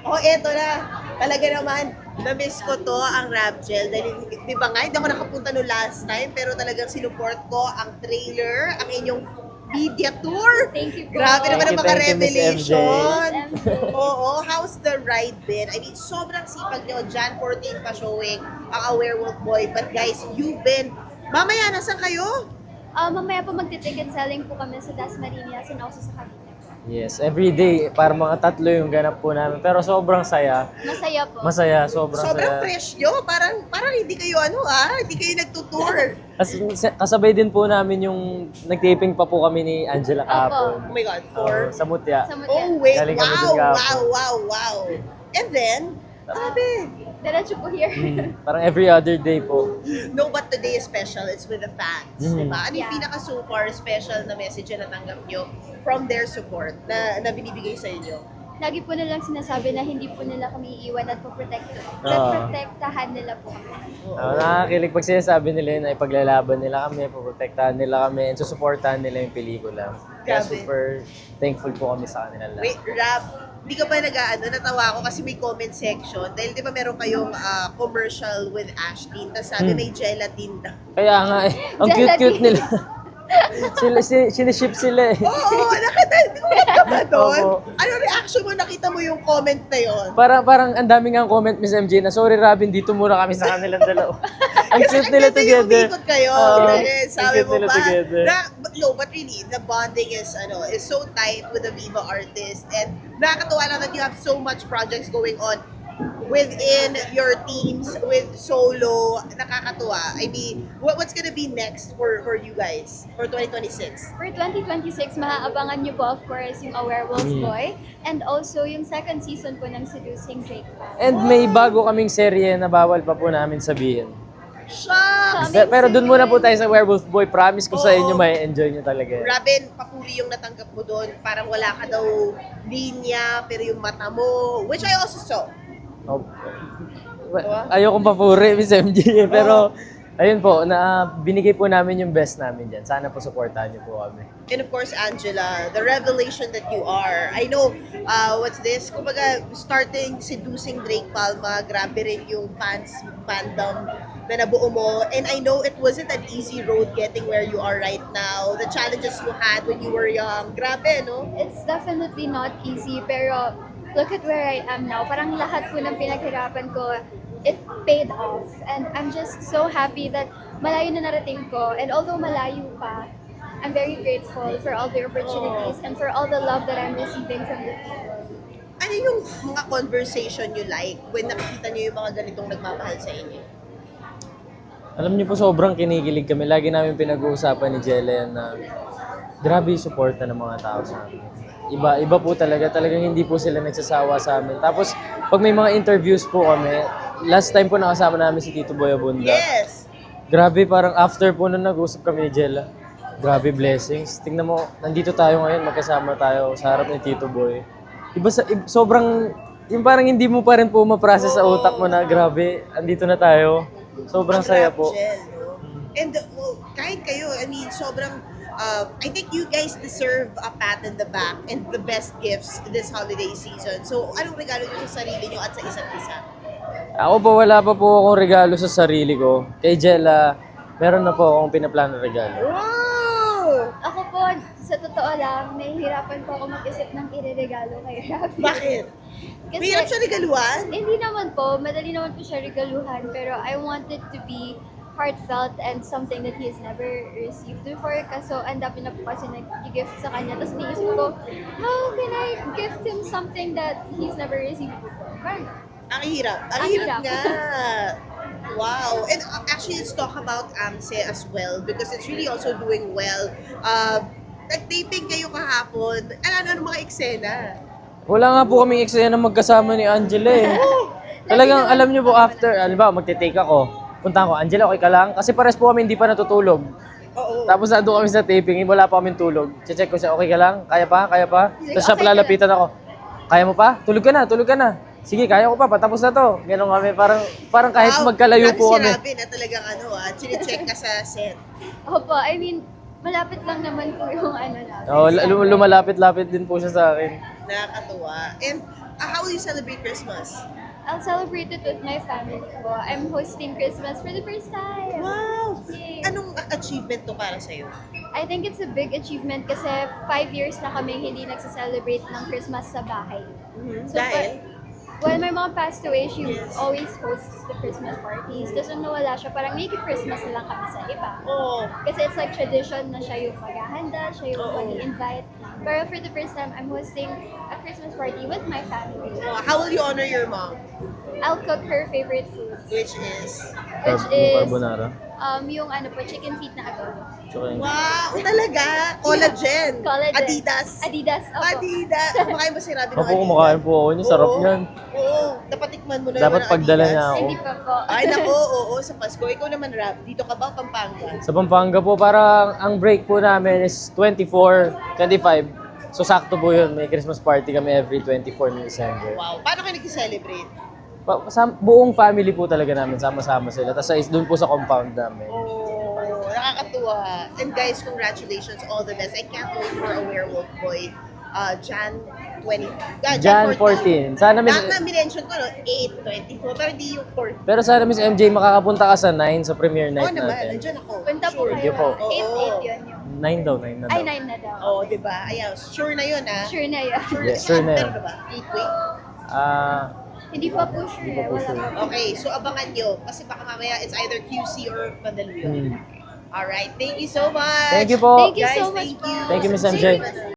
Oh, eto na. Talaga naman, na-miss ko to, ang rap gel. Dahil, di ba nga, hindi ako nakapunta no last time, pero talagang sinuport ko ang trailer, ang inyong media tour. Thank you po. Grabe naman ang mga Thank you, Miss MJ. revelation. Miss MJ. Oo, how's the ride been? I mean, sobrang sipag nyo. Jan 14 pa showing ang A Werewolf Boy. But guys, you've been... Mamaya, nasan kayo? Mamaya po magti-ticket selling po kami sa Dasmariñas and also sa Cavite. Yes, every day, para mga 3 yung ganap po namin. Pero sobrang saya. Masaya po. Masaya, sobrang Sobrang saya. fresh nyo. Parang hindi kayo hindi kayo nagtutour. Kasabay din po namin yung nag-taping pa po kami ni Angela Oh kahapon. my God, for... Sa Mutya. Sa Mutya. Oh, wait. Galing kami Wow, dun kahapon. wow. And then, grabe. Diretso po here. Parang every other day po. No, but today is special. It's with the fans. Mhm. Diba? Ano yung Yeah. pinaka-so far special na message na natanggap nyo from their support na binibigay sa inyo? Lagi po nilang sinasabi na hindi po nila kami iiwan at protektahan nila po kami. Nakakilig pag sinasabi nila yun na ipaglalaban nila kami, puprotektahan nila kami, and susuportahan nila yung pelikula. Kaya Grabe. super thankful po kami sa kanila lahat. Wait, Rap, hindi ka ba natawa ako kasi may comment section. Dahil di ba meron kayong commercial with Ashley, tapos sabi may gelatin daw. Kaya nga eh, ang cute-cute nila. Siniship sila eh. Oo, nakita ka ba doon? Opo. Ano reaction mo? Nakita mo yung comment na yon? Parang ang daming ang comment, Miss MJ, na sorry Robin, dito muna kami sa kanilang dalawa. Ang Kasi cute nila ganda yung together. umikot kayo. Oo, Yes, ang sabi cute mo nila ba? together. But really, the bonding is so tight with the Viva artist, and nakakatuwa lang that you have so much projects going on within your teams with solo. Nakakatuwa. I mean, what's gonna be next for you guys for 2026? For 2026, maaabangan niyo po of course yung A Werewolf Boy and also yung second season po ng Seducing Drake. And may bago kaming serye na bawal pa po namin sabihin. Shucks! Amazing. Pero dun muna po tayo sa Werewolf Boy. Promise ko sa inyo, Oo. may enjoy nyo talaga. Robin, papuri yung natanggap mo doon. Parang wala ka daw linya, pero yung mata mo, which I also saw. Oh. Ayokong papuri, Miss MJ. Pero, ayun po, binigay po namin yung best namin dyan. Sana po supportahan niyo po kami. And of course, Angela, the revelation that you are. I know, what's this? Kumbaga, starting seducing Drake Palma, grabe rin yung fandom na nabuo mo. And I know it wasn't an easy road getting where you are right now. The challenges you had when you were young. Grabe, no? It's definitely not easy pero look at where I am now. Parang lahat po ng pinaghirapan ko, it paid off. And I'm just so happy that malayo na narating ko. And although malayo pa, I'm very grateful for all the opportunities and for all the love that I'm receiving from the people. Ano yung mga conversation you like when nakikita niyo yung mga ganitong nagmamahal sa inyo? Alam niyo po, sobrang kinikilig kami. Lagi namin pinag-uusapan ni Jella yan na grabe yung suporta ng mga tao sa amin. Iba po talaga. Talagang hindi po sila nagsasawa sa amin. Tapos, pag may mga interviews po kami, last time po nakasama namin si Tito Boy Abunda. Yes! Grabe, parang after po nung nag-usap kami ni Jella, grabe blessings. Tingnan mo, nandito tayo ngayon, magkasama tayo sa harap ni Tito Boy. Sobrang, yung parang hindi mo pa rin po ma-process sa utak mo na grabe, andito na tayo. Sobrang saya po. Gel, no? And kahit kayo, I mean, sobrang, I think you guys deserve a pat in the back and the best gifts this holiday season. So, anong regalo nyo sa sarili nyo at sa isa't isa? Ako po, wala pa po akong regalo sa sarili ko. Kay Jella, meron na po akong pinaplano regalo. Wow! Ako po, sa totoo lang, nahihirapan po ako mag-isip ng ireregalo kay Rabi. Bakit? Mahirap siya regaluan? Hindi naman po, madali naman po siya regaluhan, pero I want it to be heartfelt and something that he has never received before. Kaso, ang dami na po kasi nag-gift sa kanya. Tapos niisip ko, how can I gift him something that he's never received before? Parang, Ang hirap. Ang Ang hirap hirap. nga. Wow. And actually, let's talk about AMSE as well because it's really also doing well. Nag-taping kayo kahapon. Ano mga eksena? Wala nga po kaming eksena magkasama ni Angela eh. Talagang alam niyo po after, alam ba, magte-take ako. Punta ko, Angela, okay ka lang? Kasi pares po kami hindi pa natutulog. Oo. Tapos nandun kami sa taping, wala pa kaming tulog. Check ko siya, okay ka lang? Kaya pa? Kaya pa? Tapos siya Okay ka palalapitan ako. Kaya mo pa? Tulog ka na, tulog ka na. Sige, kaya ko pa, patapos na to. Ganon kami, parang kahit Wow, magkalayo po grabe kami. Si Robin na talagang chine-check ka sa set. opo, I mean, malapit lang naman po yung ano natin. Oh, lumalapit-lapit din po siya sa akin. Nakakatuwa. And How will you celebrate Christmas? I'll celebrate it with my family ko. I'm hosting Christmas for the first time. Wow! Yay. Anong achievement to para sa'yo? I think it's a big achievement kasi 5 years na kami hindi nagsa-celebrate ng Christmas sa bahay. So, Dahil? when my mom passed away, she Yes. always hosts the Christmas parties. Tapos nung nawala siya, parang make Christmas na lang kami sa iba. Oo. Kasi it's like tradition na siya yung maghahanda, siya yung Oo. mag-invite. Pero for the first time, I'm hosting a Christmas party with my family. How will you honor your mom? I'll cook her favorite foods. Which is? Which Yung is carbonara. yung ano po, chicken feet na adobo. Tsaka yung... Wow! Talaga? Collagen? Collagen. Adidas? Adidas, opo. Adidas! Kumakain ba si Robin ng Opo, kumakain po ako niya. Sarap Oo. niyan. Oo. Dapat tikman mo na Dapat naman ang pagdala Adidas. niya ako. Hindi pa po. Ay, nako, oo, sa Pasko. Ikaw naman, Rab. Dito ka ba, Pampanga? Sa Pampanga po, parang ang break po namin is 24, 25. So sakto po yun. May Christmas party kami every 24 ng December. Wow. Paano kayo nag-celebrate? Buong family po talaga namin, sama-sama sila. Tapos doon po sa compound namin. Oh, nakakatuwa. And guys, congratulations. All the best. I can't wait for a Werewolf Boy. Jan 20. Jan 14. Sana Miss, Lahat na minention ko, no? 8, 24. Pero di yung 14. pero sana Miss MJ makakapunta ka sa 9 sa premiere Oo night naman, natin. nandiyan ako. Punta po Sure. Sige kayo. po. 8-8 yun yung. 9 daw, 9 na daw. Ay, 9 na daw. Oo, di ba? Ayan, sure na yun, ha? Sure na yun. Yes, sure na yun. Meron ba? 8 week? Hindi pa po sure. Hindi pa po Wala sure. pa. Okay, so abangan nyo. Kasi baka mamaya it's either QC or Mandaluyong. Hmm. Alright, thank you so much. Thank you po. Thank you Guys, so much thank po. you. Thank you, Miss MJ.